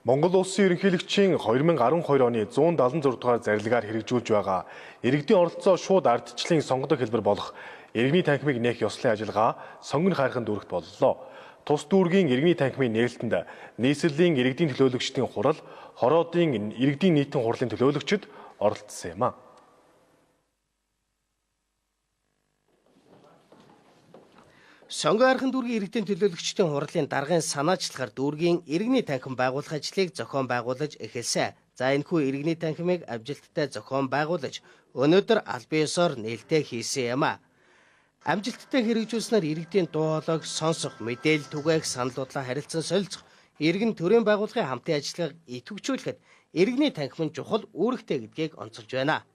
Монгол улсын ерөнхийлөгчийн 2012 оны 176 дугаар зарилгаар хэрэгжүүлж байгаа иргэдийн оролцоо шууд ардчлалын сонгодог хэлбэр болох иргэний танхимыг нээх ёслолын ажиллагаа сонгон хайрхан дүүрэгт боллоо. Тус дүүргийн иргэний танхимын нээлтэнд нийслэлийн иргэдийн төлөөлөгчдийн хурал, хороодын иргэдийн нийтийн хурлын төлөөлөгчид оролцсон юм а. Сонгон хайрхан дүүргийн иргэдийн төлөөлөгчдийн хурлын даргын санаачлагаар дүүргийн иргэний танхим байгуулах ажлыг зохион байгуулж эхэлсэн. За энэхүү иргэний танхимыг амжилттай зохион байгуулж өнөөдөр аль бие ёсоор нээлттэй хийсэн юм а. Амжилттай хэрэгжүүлснээр иргэдийн дуу хоолойг сонсох, мэдээлэл түгээх, санал бодлоо харилцан солилцох, иргэн төрийн байгууллагын хамтын ажиллагааг идэвхжүүлэхэд иргэний танхим нь чухал үүрэгтэй гэдгийг онцолж байна.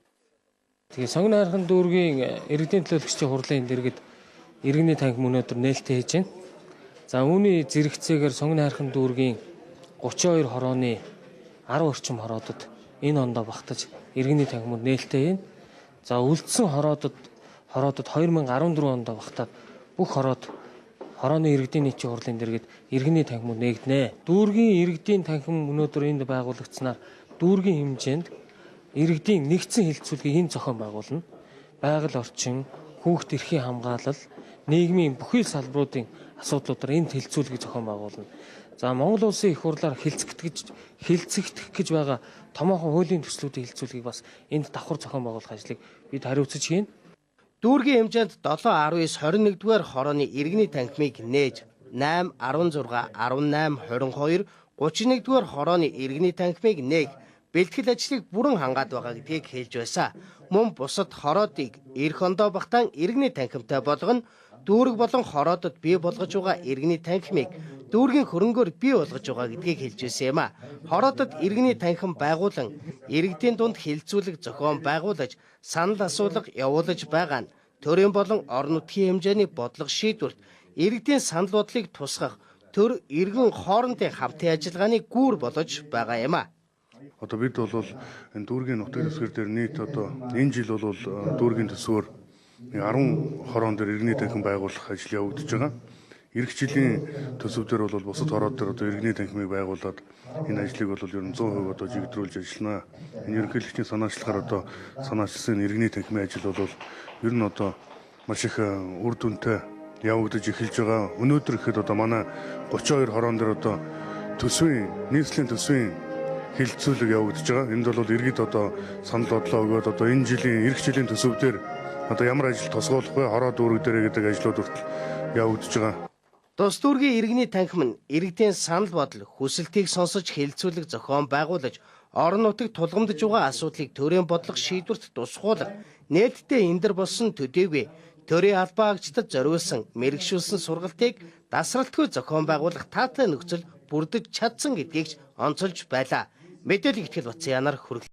Тэгээ сонгон хайрхан дүүргийн иргэдийн төлөөлөгчдийн хурлын дэргэд иргэний танхим өнөөдөр нээлттэй хийж байна. За үүний зэрэгцээгээр сонгон хайрхан дүүргийн 32 хорооны 10 орчим хороодод энэ ондоо багтаж иргэний танхимууд нээлттэй байна. За үлдсэн хороодод 2014 онд багтаад бүх хорооны иргэдийн нийтийн хурлын дэргэд иргэний танхимууд нээгднэ. Дүүргийн иргэдийн танхим өнөөдөр энд байгуулагдсанаар дүүргийн хэмжээнд иргэдийн нэгдсэн хэлэлцүүлгийг энэ зохион байгуулна. Байгаль орчин, хүүхд эрхийн хамгаалал, нийгмийн бүхий л салбаруудын асуудлуудаар энд хэлэлцүүлгийг зохион байгуулна. За Монгол улсын их хурлаар хилцэгдэх гэж байгаа томоохон хуулийн төслүүдийн хэлэлцүүлгийг бас энд давхар зохион байгуулах ажлыг бид хариуцаж хийнэ. Дүүргийн хэмжээнд 7, 19, 21-р хорооны иргэний танхимыг нээж 8, 16, 18, 22, 31-р хорооны иргэний танхимыг нээх бэлтгэл ажлыг бүрэн хангаад байгаа гэдгийг хэлж байсан. Мөн бусад хороодыг эх ондоо багтаан иргэний танхимтай болгоно, дүүрэг болон хороодод бий болгож байгаа иргэний танхимыг дүүргийн хөрөнгөөр бий болгож байгаа гэдгийг хэлж байсан юм а. Хороодод иргэний танхим байгуулан иргэдийн дунд хилцүүлэг зохион байгуулж санал асуулга явуулж байгаа нь төрийн болон орон нутгийн хэмжээний бодлого шийдвэрт иргэдийн санал бодлыг тусгах төр иргэн хоорондын хамтын ажиллагааны гүүр болж байгаа юм а. Одоо бид бол энэ дүүргийн нутаг дэвсгэр дээр нийт энэ жил бол дүүргийн төсвөөр 10 хороон дээр иргэний танхим байгуулах ажил явагдаж байгаа. Ирэх жилийн төсөв дээр бол бусад хороод дээр иргэний танхимыг байгуулад энэ ажлыг бол ер нь 100% жигдрүүлж ажиллана. Энэ ерөнхийлөгчийн санаачлагаар санаачилсан иргэний танхимын ажил бол ер нь маш их үр дүнтэй явагдаж эхэлж байгаа. Өнөөдөр ихэд манай 32 хороон дээр нийслэлийн төсвийн хилцүүлэг явагдаж байгаа. Энд бол иргэд санал бодлоо өгөөд энэ жилийн эх жилийн төсөв дээр ямар ажил тусгуулах вэ? Хороо дүүрэг дээр гэдэг ажлууд хүртэл явагдаж байгаа. Тус дүүргийн иргэний танхим нь иргэдийн санал бодол, хүсэлтийг сонсож хэлэлцүүлэг зохион байгуулж, орон нутагт тулгамдж байгаа асуудлыг төрийн бодлого шийдвэрт тусгуулах, нээлттэй эндэр болсон төдийгүй төрийн албан агчдад зориулсан мэрэгшүүлсэн сургалтыг дасралтгүй зохион байгуулах таатай нөхцөл бүрдэж чадсан гэдгийг онцолж байлаа. Мэдээлэл итгэл Батцянаар хүргэлээ.